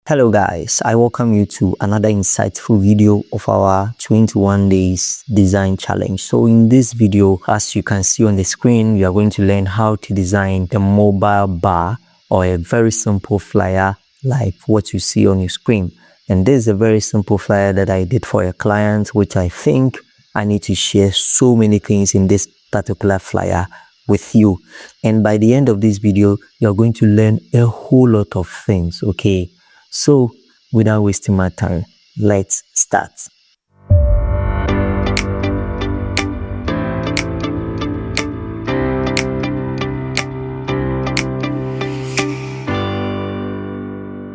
Hello guys, I welcome you to another insightful video of our 21 days design challenge. So in this video, as you can see on the screen, we are going to learn how to design the mobile bar or a very simple flyer like what you see on your screen. And this is a very simple flyer that I did for a client, which I think I need to share so many things in this particular flyer with you. And by the end of this video, you're going to learn a whole lot of things, okay? So, without wasting my time, let's start.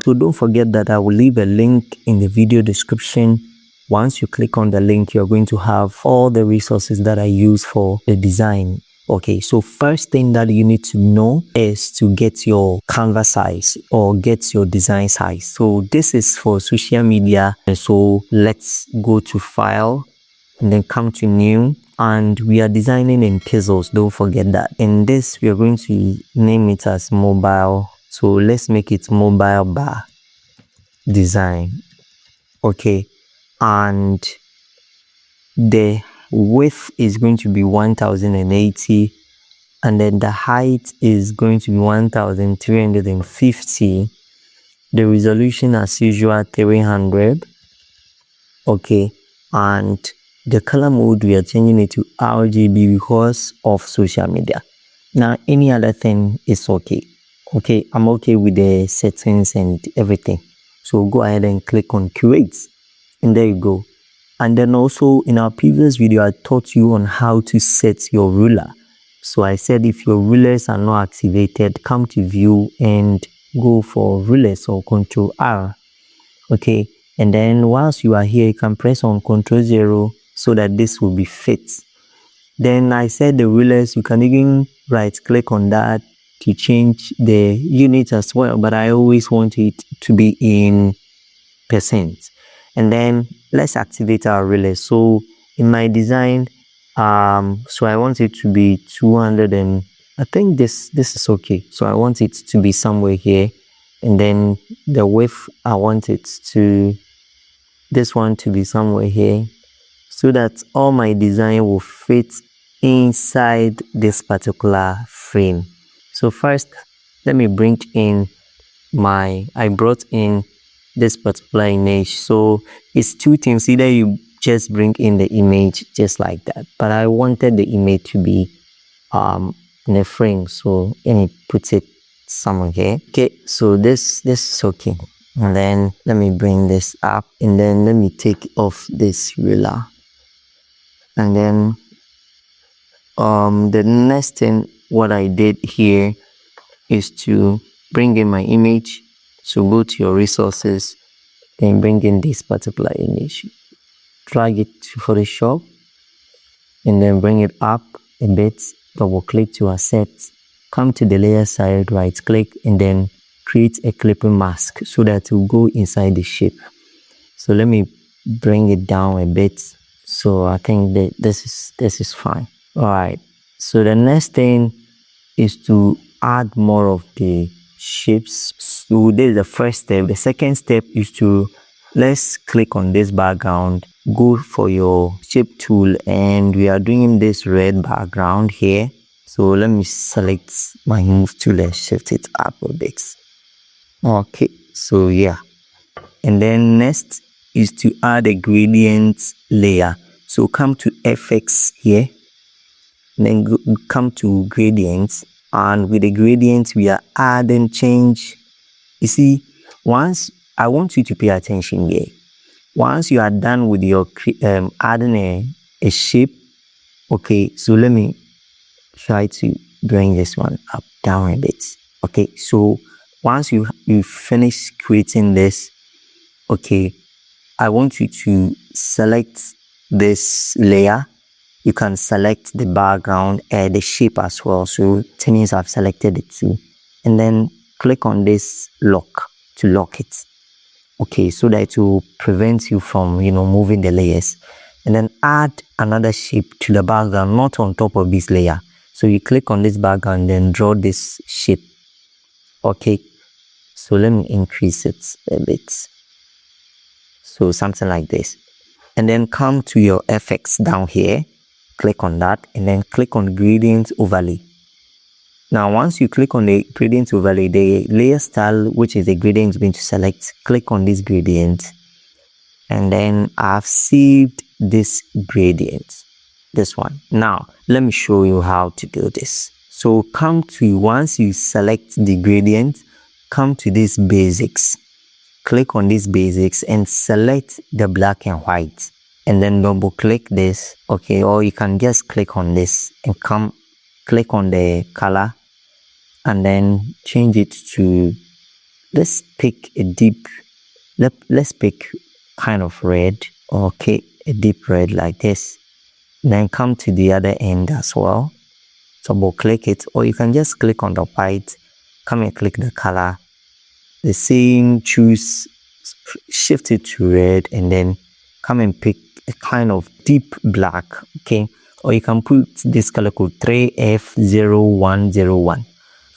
So don't forget that I will leave a link in the video description. Once you click on the link, you're going to have all the resources that I use for the design. Okay, so first thing that you need to know is to get your canvas size or get your design size. So this is for social media. And so let's go to file and then come to new, and we are designing in pixels. Don't forget that. In this, we are going to name it as mobile. So let's make it mobile bar design. Okay, and the width is going to be 1080, and then the height is going to be 1350. The resolution as usual 300. Okay, and the color mode we are changing it to RGB because of social media. Now any other thing is okay. Okay, I'm okay with the settings and everything. So go ahead and click on create, and there you go. And then also in our previous video, I taught you on how to set your ruler. So I said if your rulers are not activated, come to view and go for rulers or Control R. Okay, and then once you are here, you can press on Control 0 so that this will be fit. Then I said the rulers, you can even right click on that to change the unit as well, but I always want it to be in percent. And then let's activate our relay. So in my design, so I want it to be 200, and I think this is okay. So I want it to be somewhere here, and then the width, I want it to, this one to be somewhere here, so that all my design will fit inside this particular frame. So first, let me bring in I brought in this particular image. So it's two things: either you just bring in the image just like that, but I wanted the image to be in a frame, so let me put it somewhere here. Okay, so this is okay, and then let me bring this up, and then let me take off this ruler, and then the next thing what I did here is to bring in my image. So go to your resources, then bring in this particular image, drag it to Photoshop, and then bring it up a bit, double click to accept, come to the layer side, right click, and then create a clipping mask so that it will go inside the shape. So let me bring it down a bit. So I think that this is fine. All right, so the next thing is to add more of the shapes. So this is the first step. The second step is to, let's click on this background, go for your shape tool, and we are doing this red background here. So let me select my move tool and shift it up a bit. Okay, so yeah, and then next is to add a gradient layer. So come to FX here, then come to gradients, and with the gradients we are adding change. You see, once, I want you to pay attention here. Once you are done with your adding a shape, okay, so let me try to bring this one up down a bit. Okay, so once you finish creating this, okay, I want you to select this layer. You can select the background and the shape as well. So it means I've selected it too. And then click on this lock to lock it. Okay, so that it will prevent you from, moving the layers. And then add another shape to the background, not on top of this layer. So you click on this background, then draw this shape. Okay, So let me increase it a bit. So something like this. And then come to your effects down here, click on that, and then click on gradient overlay. Now once you click on the gradient overlay, the layer style, which is the gradient, is going to select. Click on this gradient, and then I've saved this gradient, this one. Now let me show you how to do this. So once you select the gradient, come to this basics, click on these basics and select the black and white, and then double click this, okay, or you can just click on this and click on the color and then change it to, let's pick a deep, let's pick kind of red, okay, a deep red like this. Then come to the other end as well, double click it, or you can just click on the white, come and click the color, the same, choose, shift it to red, and then come and pick a kind of deep black, okay, or you can put this color code 3F0101,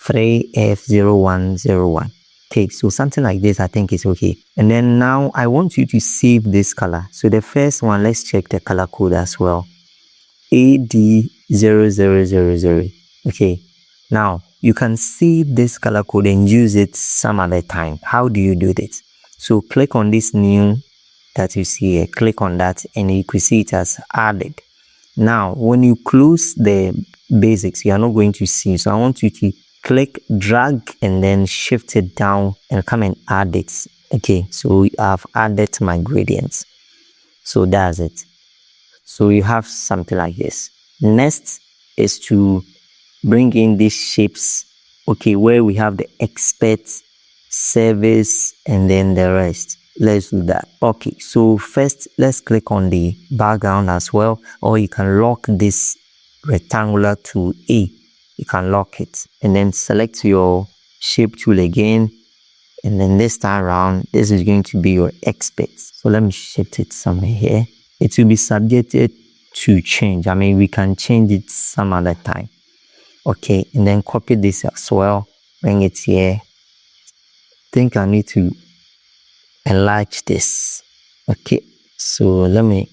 3F0101. Okay, so something like this I think is okay. And then now I want you to save this color. So the first one, let's check the color code as well, AD0000. okay, now you can save this color code and use it some other time. How do you do this? So click on this new that you see here, click on that, and you can see it as added. Now when you close the basics, you are not going to see, so I want you to click, drag, and then shift it down and come and add it. Okay, so I've added my gradients, so that's it. So you have something like this. Next is to bring in these shapes, okay, where we have the expert, service, and then the rest. Let's do that. Okay, so first let's click on the background as well, or you can lock this rectangular to A. You can lock it and then select your shape tool again, and then this time around this is going to be your expert. So let me shift it somewhere here. It will be subjected to change. I mean, we can change it some other time. Okay, and then copy this as well, bring it here. I think I need to enlarge this. Okay, so let me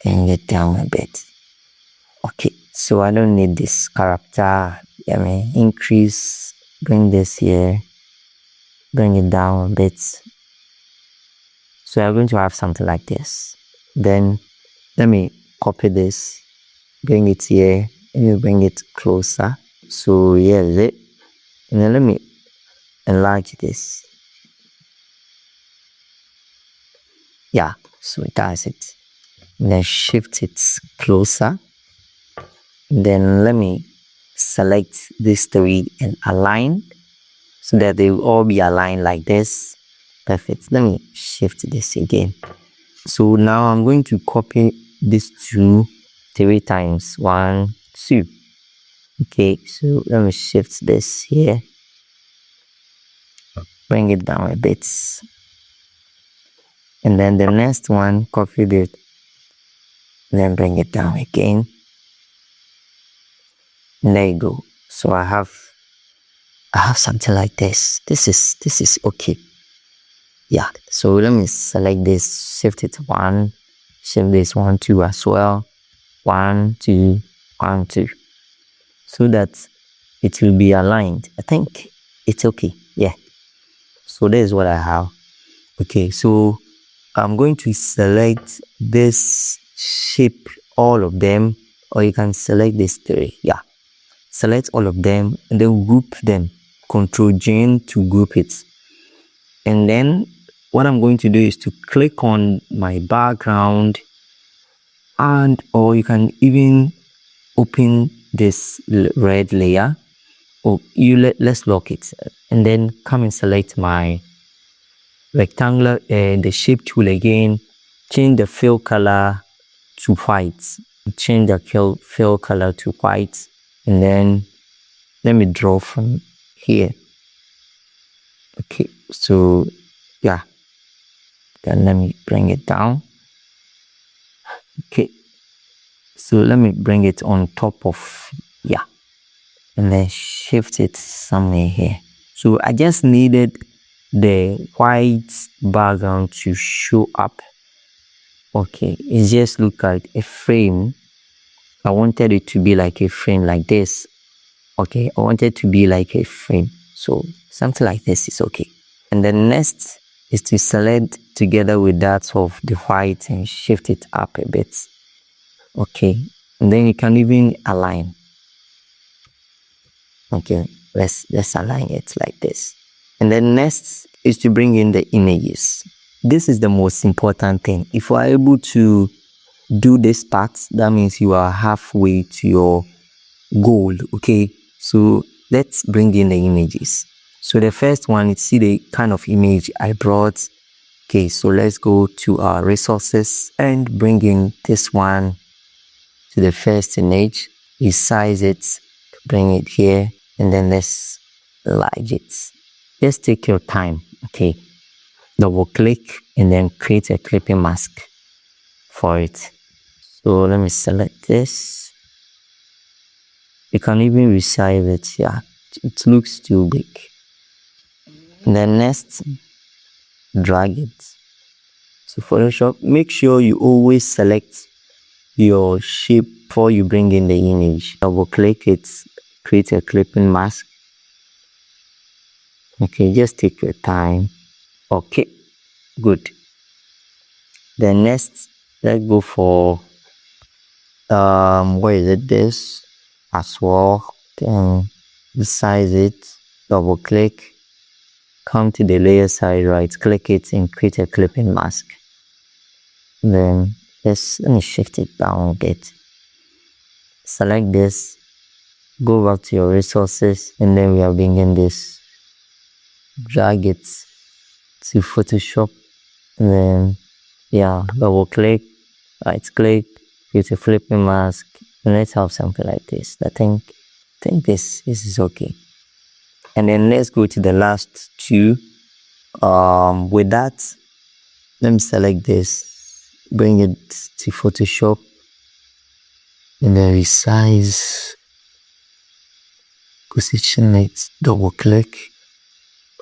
bring it down a bit. Okay, so I don't need this character. I mean, increase, bring this here, bring it down a bit. So I'm going to have something like this. Then let me copy this, bring it here, and you bring it closer. So here's it. And then let me enlarge this. Yeah, so that's it. And then shift it closer. Then let me select these three and align so that they will all be aligned like this. Perfect. Let me shift this again. So now I'm going to copy these two 3 times. 1, 2. Okay, so let me shift this here, bring it down a bit, and then the next one, copy it, then bring it down again. And there you go. So I have something like this. This is okay. Yeah, so let me select this, shift it 1, shift this 1, 2 as well, 1, 2, 1, 2, so that it will be aligned. I think it's okay. Yeah, so this is what I have. Okay, so I'm going to select this shape, all of them, or you can select these 3. Yeah, select all of them and then group them, Ctrl J to group it. And then what I'm going to do is to click on my background, and or you can even open this red layer, or let's lock it, and then come and select my rectangular and the shape tool again, change the fill color to white, change the fill color to white, and then let me draw from here. Okay, so yeah, then let me bring it down. Okay, so let me bring it on top of, yeah, and then shift it somewhere here. So I just needed the white background to show up. Okay, it just looked like a frame. I wanted it to be like a frame like this. Okay, I wanted to be like a frame. So something like this is okay. And then next is to select together with that of the white and shift it up a bit. Okay, and then you can even align. Okay, let's align it like this. And then next is to bring in the images. This is the most important thing. If you are able to do this part, that means you are halfway to your goal. Okay, so let's bring in the images. So the first one, you see the kind of image I brought. Okay, so let's go to our resources and bring in this one to the first image. Resize it, bring it here, and then let's enlarge it. Just take your time. Okay, double click and then create a clipping mask for it. So let me select this. You can even resize it. Yeah, it looks too big. And then next, drag it to Photoshop. Make sure you always select your shape before you bring in the image. Double click it, create a clipping mask. Okay, just take your time. Okay, good. Then next, let's go for where is it? This as well. Then resize it, double click, come to the layer side, right click it and create a clipping mask. Then let me shift it down a bit. Select this, go back to your resources, and then we are bringing this. Drag it to Photoshop, and then yeah, double click, right click, create a flipping mask, and let's have something like this. I think this is okay. And then let's go to the last two. With that, let me select this, bring it to Photoshop, and then resize, position it, double click,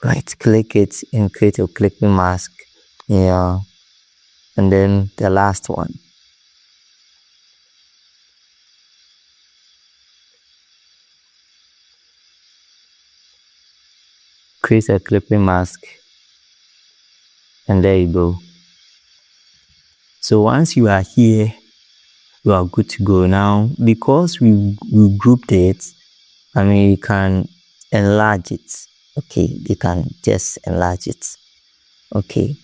right click it, and create a clipping mask. Yeah, and then the last one. Create a clipping mask, and there you go. So once you are here, you are good to go. Now, because we grouped it, I mean, you can enlarge it. Okay, you can just enlarge it. Okay,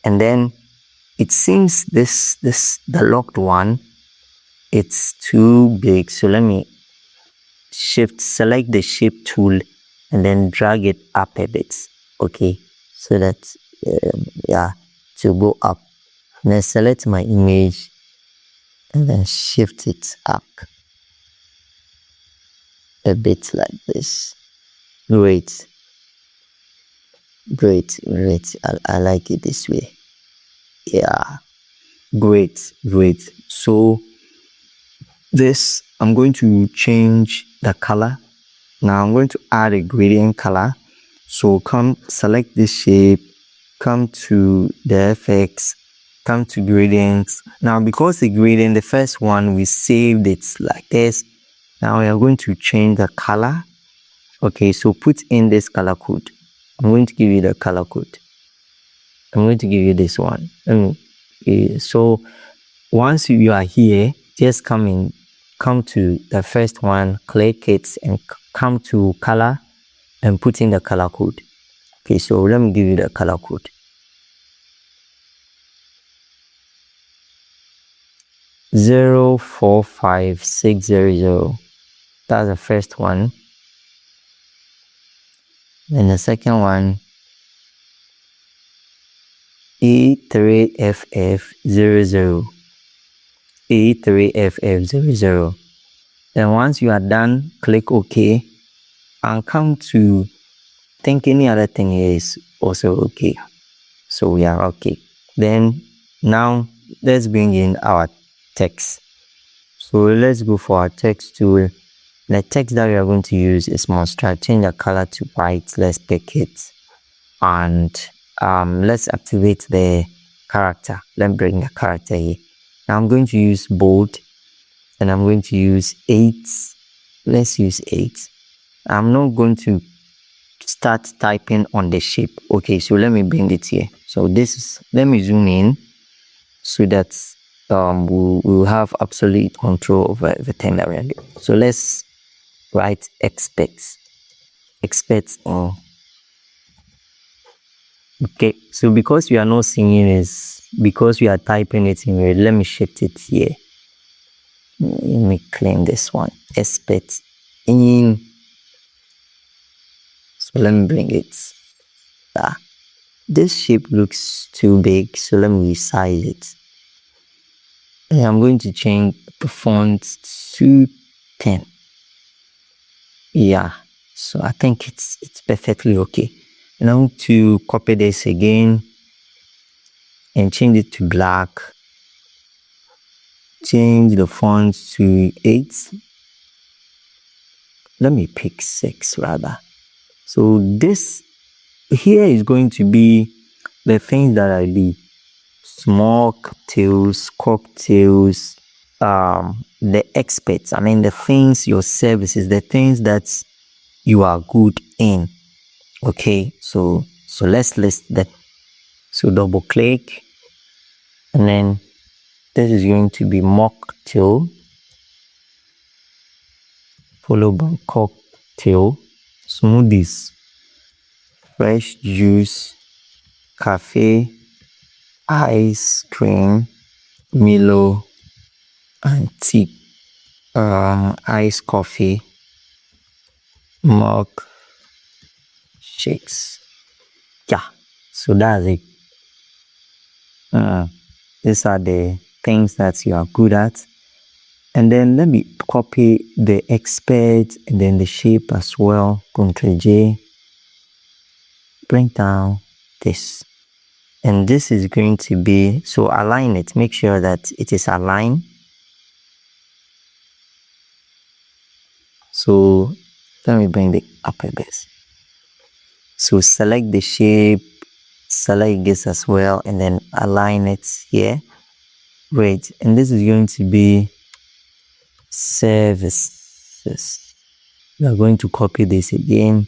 and then it seems the locked one, it's too big. So let me select the shape tool and then drag it up a bit. Okay, so that yeah, to go up. And then select my image and then shift it up a bit like this. Great. I like it this way. Yeah, great. So this, I'm going to change the color. Now I'm going to add a gradient color. So come select this shape, come to the FX, come to gradients. Now because the gradient, the first one, we saved it like this. Now we are going to change the color. Okay, so put in this color code. I'm going to give you the color code. I'm going to give you this one. So once you are here, just come to the first one, click it, and come to color and put in the color code. Okay, so let me give you the color code. 045600. That's the first one. And the second one, E3FF00. E3FF00. Then once you are done, click OK and come to think any other thing is also okay. So we are okay. Then now let's bring in our text. So let's go for our text tool The text that we are going to use is Monster. Change the color to white. Let's pick it. And let's activate the character. Let's bring the character here. Now I'm going to use bold, and I'm going to use 8. Let's use 8. I'm not going to start typing on the shape. Okay, so let me bring it here. So this is, let me zoom in so that we'll have absolute control over everything that we're doing. So let's write expect on. Okay, so because we are not singing is because we are typing it in red. Let me shift it here. Let me claim this one. Expect in. So let me bring it. This shape looks too big, so let me resize it. And I'm going to change the font to 10. Yeah, so I think it's perfectly okay. And I want to copy this again and change it to black. Change the font to 8. Let me pick 6 rather. So this here is going to be the things that I do. Small cocktails, the experts, I mean the things, your services, the things that you are good in. Okay, so let's list that. So double click, and then this is going to be mocktail, followed by cocktail, smoothies, fresh juice, cafe, ice cream, Milo, and tea, iced coffee, milk shakes. Yeah, so that's it. These are the things that you are good at. And then let me copy the expert and then the shape as well. Ctrl J, bring down this. And this is going to be, so align it, make sure that it is aligned. So let me bring the upper base. So select the shape, select this as well, and then align it here. Great. And this is going to be services. We are going to copy this again.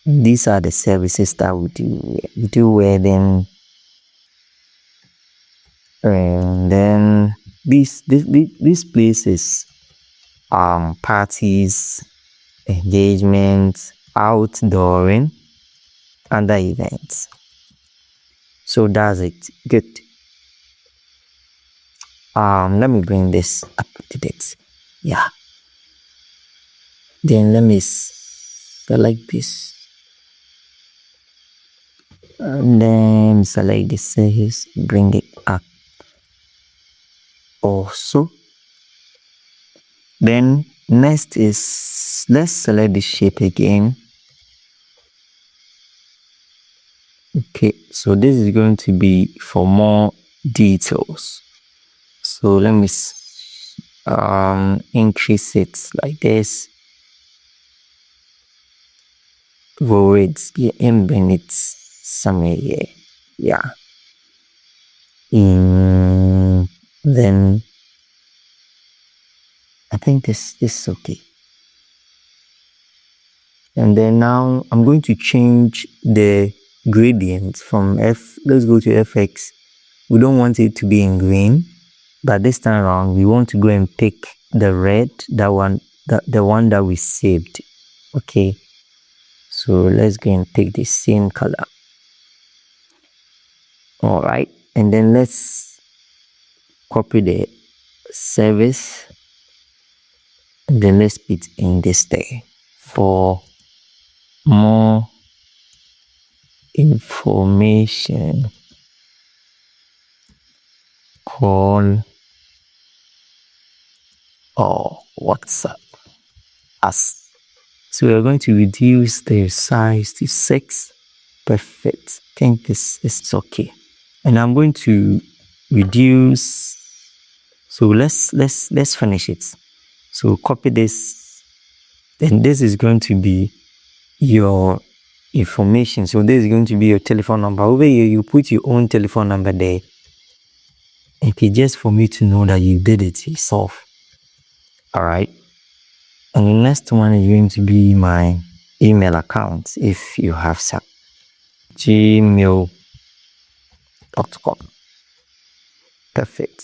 These are the services that we do. We do wedding, and then these places, parties, engagements, outdooring, other events. So that's it. Good. Let me bring this up to date. Yeah. Then let me select this. And then select the cells, bring it up. Also, then next is, let's select the shape again. Okay, so this is going to be for more details. So let me increase it like this. Roll it, yeah, and bring it somewhere here. Yeah. Then I think this is okay. And then now I'm going to change the gradient from let's go to FX. We don't want it to be in green, but this time around we want to go and pick the red, the one that we saved. Okay, so let's go and pick the same color. All right, and then let's copy the service, and then let's put in this there. For more information, call or WhatsApp us. So we are going to reduce the size to 6. Perfect. I think this is okay. And I'm going to reduce. So let's finish it. So copy this, then this is going to be your information. So this is going to be your telephone number. Over here, you put your own telephone number there. Okay, just for me to know that you did it yourself. All right. And the next one is going to be my email account, if you have some. gmail.com. Perfect.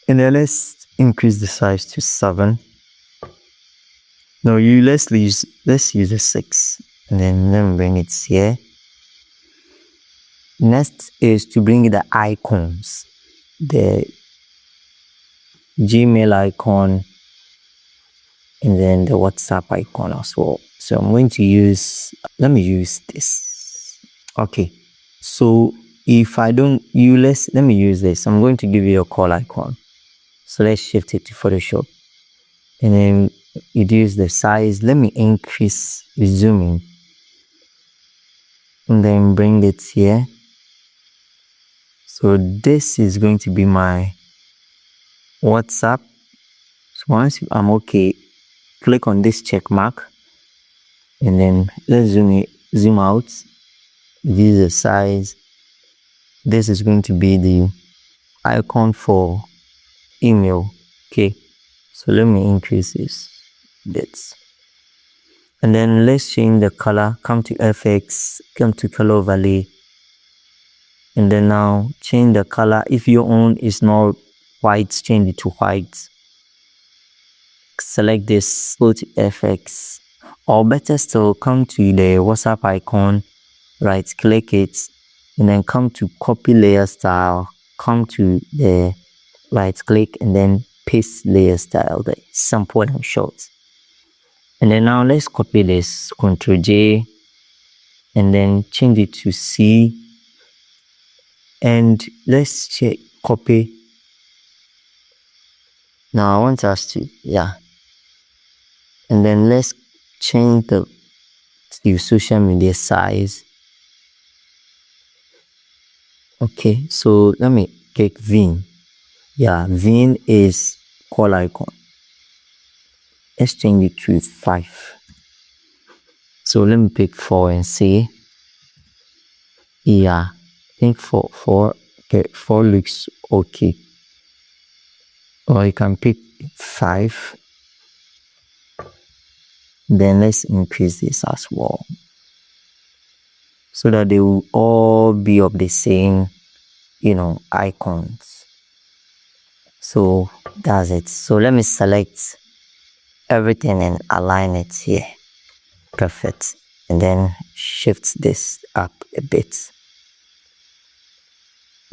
And then let's increase the size to 7. No, let's use a 6. And then let me bring it here. Next is to bring the icons. The Gmail icon and then the WhatsApp icon as well. So I'm going to let me use this. Okay. So if I don't let me use this. I'm going to give you a call icon. So let's shift it to Photoshop. And then reduce the size. Let me increase the zooming. And then bring it here. So this is going to be my WhatsApp. So once I'm okay, click on this check mark. And then let's zoom out. Reduce the size. This is going to be the icon for email. Okay. So let me increase this bits. And then let's change the color. Come to FX, come to color overlay. And then now change the color. If your own is not white, change it to white. Select this, go to FX. Or better still, come to the WhatsApp icon, right click it, and then come to copy layer style. Come to the right click and then paste layer style, the sample and short. And then now let's copy this, Ctrl J, and then change it to C. And let's check copy. Now I want us to, and then let's change the social media size. Okay, so let me click Vin. Vin is call icon. Let's change it to 5. So let me pick 4 and see. I think 4. Okay, 4 looks okay. Or you can pick 5. Then let's increase this as well, so that they will all be of the same, icons. So that's it. So let me select everything and align it here. Perfect. And then shift this up a bit.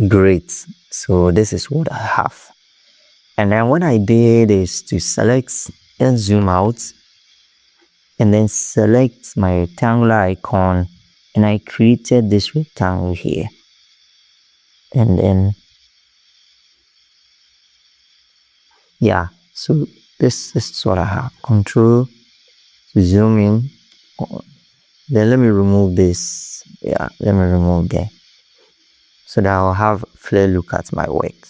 Great. So this is what I have. And then what I did is to select and zoom out, and then select my rectangular icon, and I created this rectangle here. And then so this is what I have. Control, zoom in. Then let me remove this. Let me remove that, so that I'll have a clear look at my work.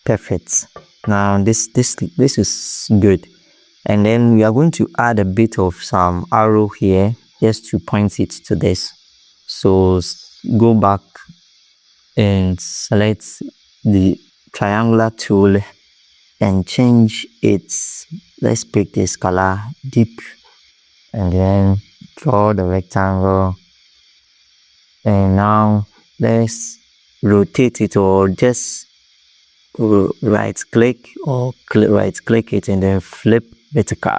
Perfect. Now this is good. And then we are going to add a bit of some arrow here, just to point it to this. So go back and select the triangular tool and change its, let's pick this color deep, and then draw the rectangle. And now let's rotate it, or just right click it and then flip vertical.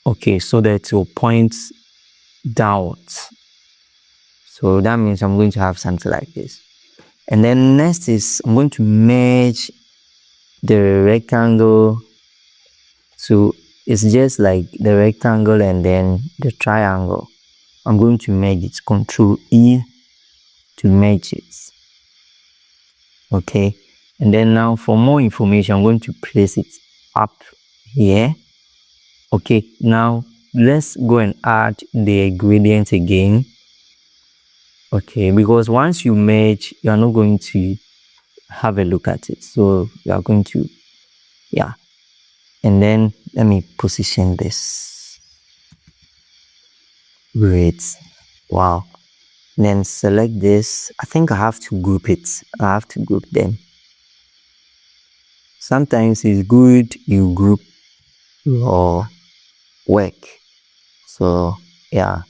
Okay, so that it will point downwards. So that means I'm going to have something like this. And then next is I'm going to merge the rectangle. So it's just like the rectangle and then the triangle. I'm going to merge it. Ctrl E to merge it. Okay. And then now for more information, I'm going to place it up here. Okay. Now let's go and add the gradient again. Okay. Because once you merge, you are not going to have a look at it. So we are going to, yeah, and then let me position this. Great. Wow. Then select this. I think I have to group it. I have to group them. Sometimes it's good you group your work. So yeah,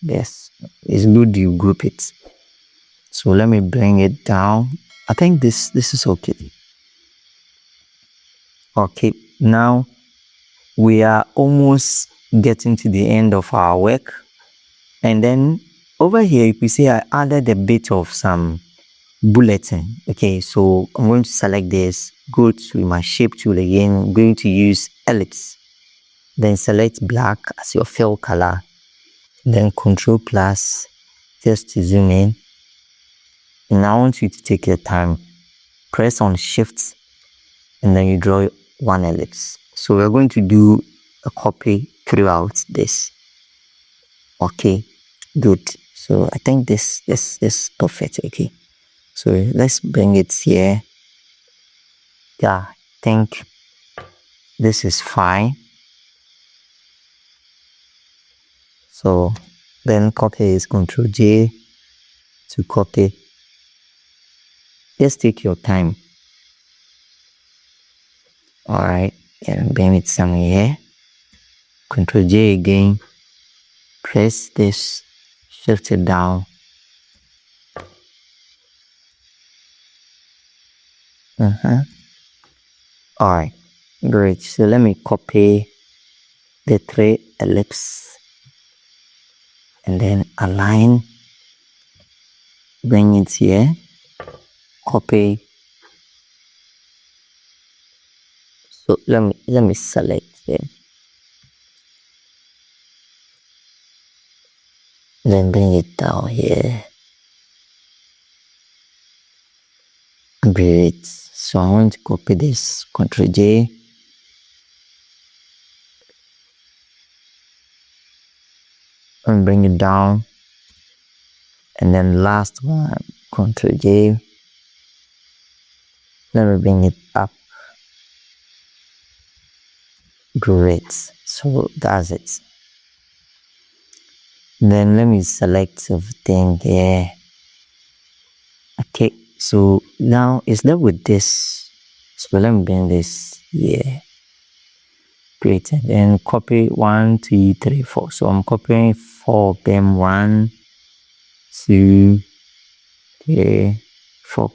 yes, it's good you group it. So let me bring it down. I think this is okay. Okay, now we are almost getting to the end of our work. And then over here, you can see I added a bit of some bulletin. Okay, so I'm going to select this, go to my shape tool again. I'm going to use ellipse. Then select black as your fill color. Then Control plus just to zoom in. And I want you to take your time. Press on Shift and then you draw one ellipse. So we're going to do a copy throughout this. Okay, good. So I think this is perfect. Okay, so let's bring it here. Yeah, I think this is fine. So then copy is Control J to copy. Just take your time. All right, and bring it somewhere. Control J again. Press this, shift it down. All right, great. So let me copy the 3 ellipse and then align. Bring it here. Copy. So let me select it. Then bring it down here. Great. So I want to copy this. Ctrl J. And bring it down. And then last one, Ctrl J. Let me bring it up. Great. So that's it. Then let me select everything here. Okay, so now it's done with this. So let me bring this here. Great. And then copy 1, 2, 3, 4. So I'm copying 4 of them. 1, 2, 3, 4.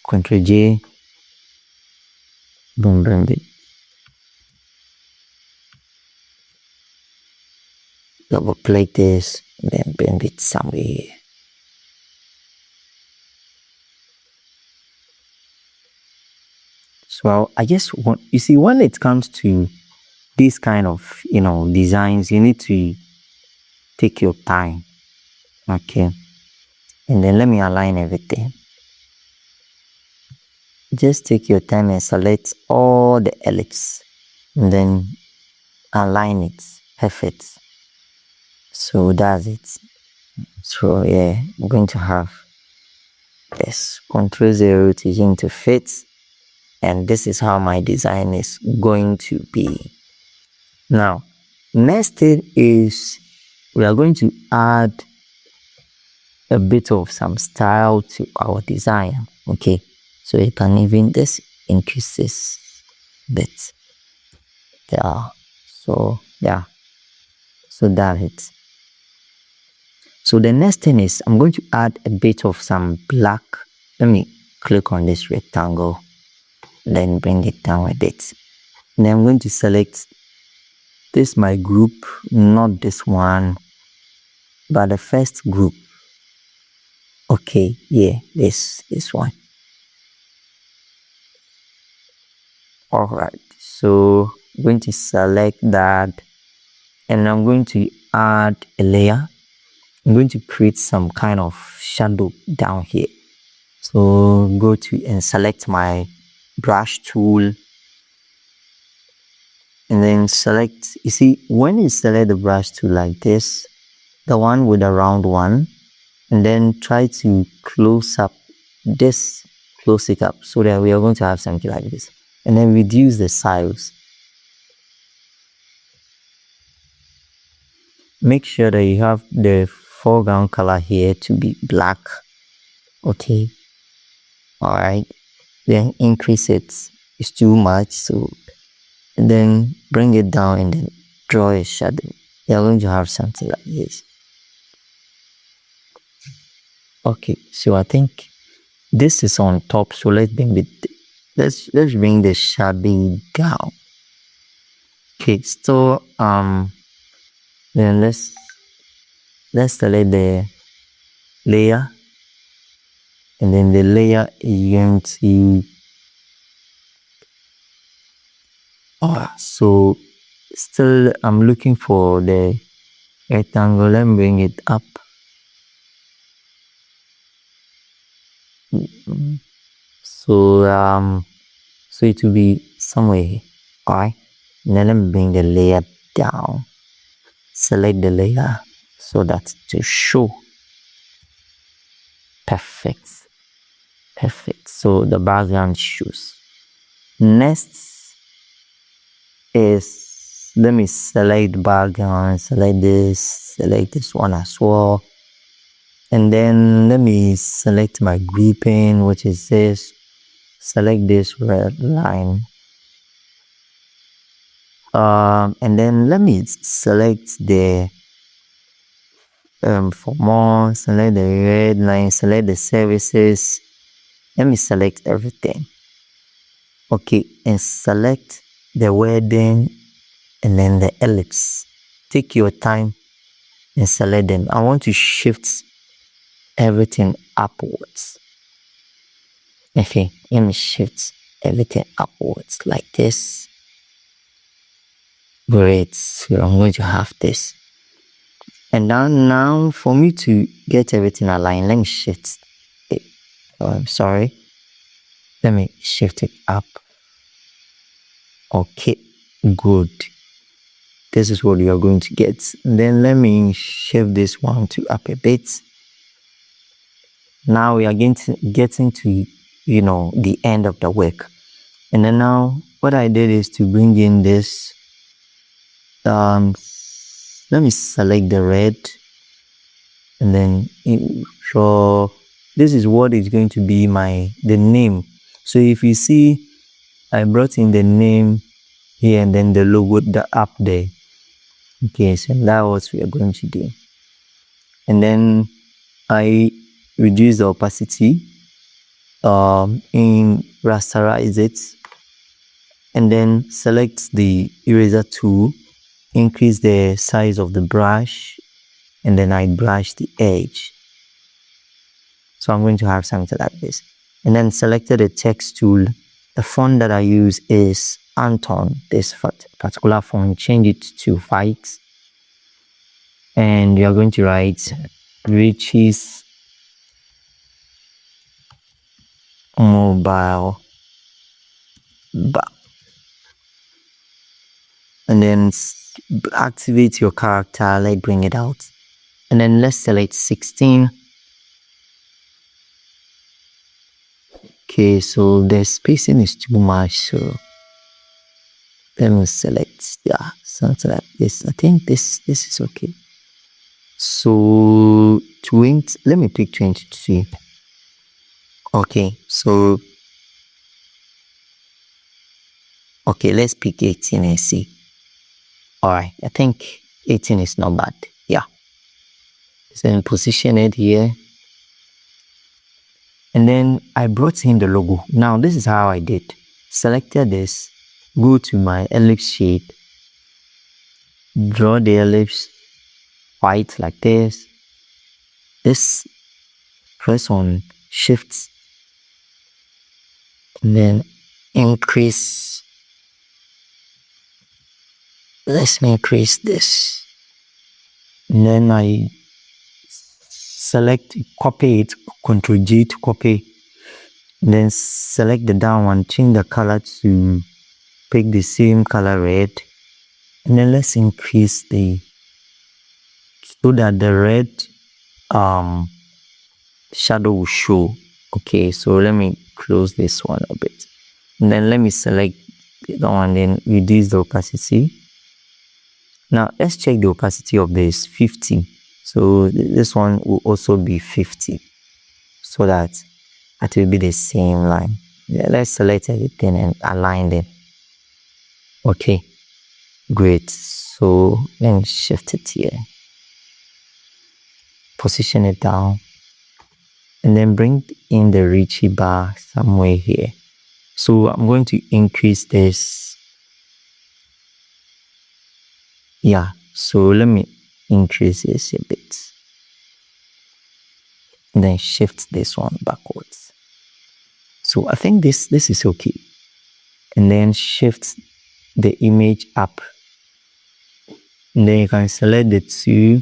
Ctrl J. Boom, bring it. Double click this, then bring it somewhere. So I just want, you see, when it comes to this kind of, designs, you need to take your time. Okay. And then let me align everything. Just take your time and select all the ellipse and then align it. Perfect. So that's it. So yeah, I'm going to have this Ctrl 0 to change to fit. And this is how my design is going to be. Now, next thing is we are going to add a bit of some style to our design. Okay, so you can even just increase this bit. Yeah, so yeah, so that's it. So the next thing is I'm going to add a bit of some black. Let me click on this rectangle, then bring it down a bit. And then I'm going to select this my group, not this one, but the first group. Okay, yeah, this one. All right, so I'm going to select that and I'm going to add a layer. I'm going to create some kind of shadow down here. So go to and select my brush tool and then select, you see, when you select the brush tool like this, the one with the round one, and then try to close up this close it up so that we are going to have something like this. And then reduce the size. Make sure that you have the foreground color here to be black. Okay. All right. Then increase it. It's too much, so and then bring it down and then draw a shadow. You're going to have something like this. Okay, so I think this is on top, so let's bring the shadow down. Okay, so then let's select the layer, and then the layer is going to so still I'm looking for the rectangle. Let me bring it up. So so it will be somewhere here. Alright, then let me bring the layer down. Select the layer so that to show. Perfect. So the background shows. Next is, let me select background, select this one as well, and then let me select my grouping, which is this. Select this red line, and then let me select the for more, select the red line, select the services. Let me select everything. Okay, and select the wording and then the ellipse. Take your time and select them. I want to shift everything upwards. Okay, let me shift everything upwards like this. Great, so I'm going to have this. And now for me to get everything aligned, let me shift it. Oh, I'm sorry. Let me shift it up. Okay, good. This is what you are going to get. Then let me shift this one to up a bit. Now we are getting to the end of the work. And then now what I did is to bring in this. Let me select the red, and then draw. This is what is going to be the name. So if you see, I brought in the name here and then the logo up there. Okay, so that's what we are going to do. And then I reduce the opacity, in rasterize it, and then select the eraser tool, increase the size of the brush, and then I brush the edge. So I'm going to have something like this. And then selected the text tool. The font that I use is Anton. This particular font, change it to white. And you are going to write Richie's Mobile Bar. And then activate your character. Let's bring it out. And then let's select 16. Okay, so the spacing is too much, so let me select something like this. I think this is okay. So 20, let me pick 22. Okay, so let's pick 18 and see. Alright, I think 18 is not bad. Yeah. So position it here. And then I brought in the logo. Now this is how I did. Selected this, go to my ellipse shade, draw the ellipse white like this. This, press on shift, and then increase. Let's increase this. And then I select, copy it, Ctrl G to copy. And then select the down one, change the color to pick the same color red. And then let's increase so that the red shadow will show. Okay, so let me close this one a bit. And then let me select the one, then reduce the opacity. Now let's check the opacity of this 50. So this one will also be 50, so that it will be the same line. Yeah, let's select everything and align them. Okay, great. So let me shift it here, position it down, and then bring in the Ritchie bar somewhere here. So I'm going to increase this. Yeah, so let me increase this a bit, and then shift this one backwards. So I think this is okay. And then shift the image up, and then you can select the two.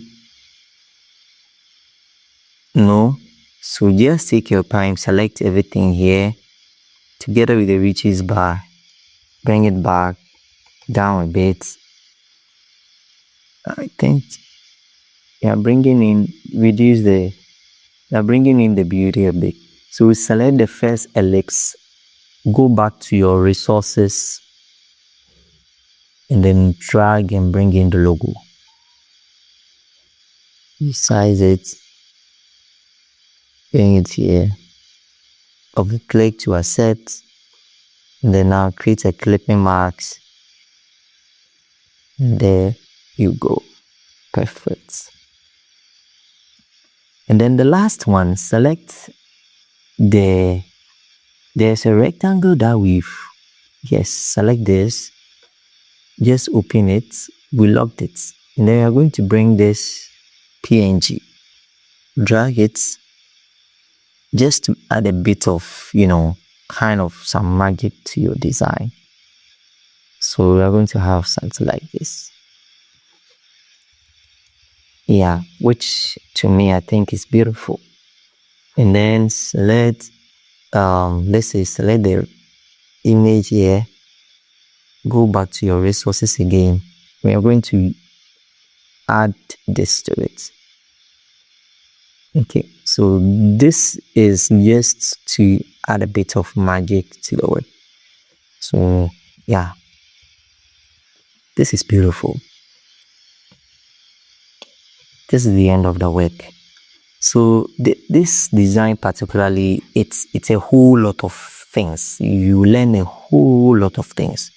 No, so just take your time, select everything here together with the Ritchie's bar, bring it back down a bit. I think you're bringing in the beauty a bit. So select the first ellipse, go back to your resources, and then drag and bring in the logo. Resize it, bring it here, click to accept, and then now create a clipping marks. And there you go, perfect. And then the last one, select there's a rectangle that select this, just open it, we locked it, and then you're going to bring this PNG, drag it, just to add a bit of, kind of some magic to your design. So we're going to have something like this. Yeah, which to me, I think is beautiful. And then select, select the image here, go back to your resources again. We are going to add this to it. Okay, so this is just to add a bit of magic to the work. So yeah, this is beautiful. This is the end of the work. So this design particularly, it's a whole lot of things. You learn a whole lot of things.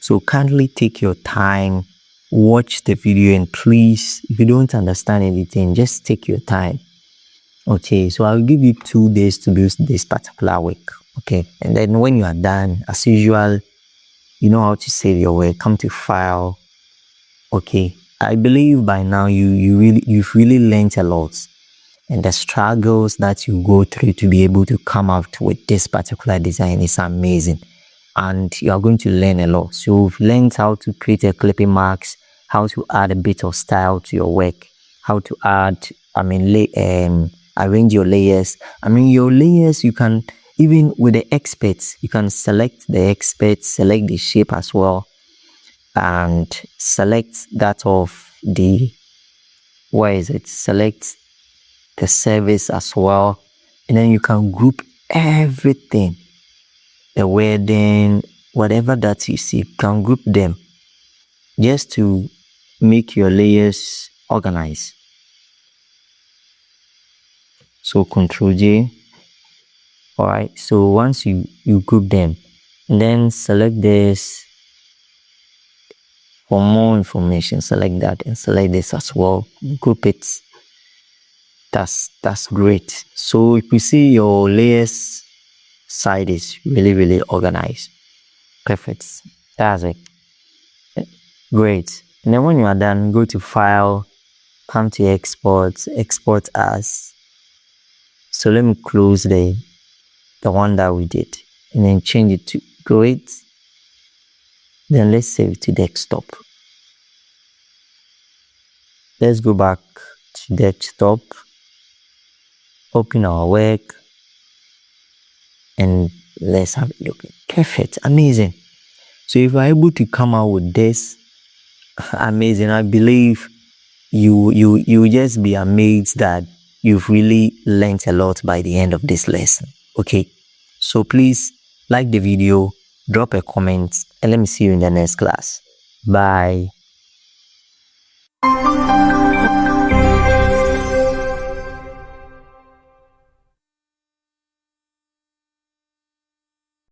So kindly take your time, watch the video, and please, if you don't understand anything, just take your time. Okay, so I'll give you 2 days to do this particular work. Okay, and then when you are done, as usual, you know how to save your work. Come to file. Okay, I believe by now you've really learned a lot, and the struggles that you go through to be able to come out with this particular design is amazing, and you are going to learn a lot. So you've learned how to create a clipping marks, how to add a bit of style to your work, how to add, arrange your layers. Your layers, you can, even with the experts, you can select the experts, select the shape as well, and select that of the, select the service as well, and then you can group everything, the wedding, whatever that you see, you can group them just to make your layers organized. So Ctrl J. All right, so once you group them, then select this for more information, select that, and select this as well, group it. That's great. So if you see your layers side is really organized, perfect. That's it. Great. And then when you are done, go to file, come to export as. So let me close the one that we did, and then change it to great. Then let's save it to desktop. Let's go back to desktop, open our work, and let's have a look. Perfect, amazing. So if you're able to come out with this, amazing. I believe you just be amazed that you've really learned a lot by the end of this lesson. Okay, so please like the video, drop a comment, and let me see you in the next class. Bye.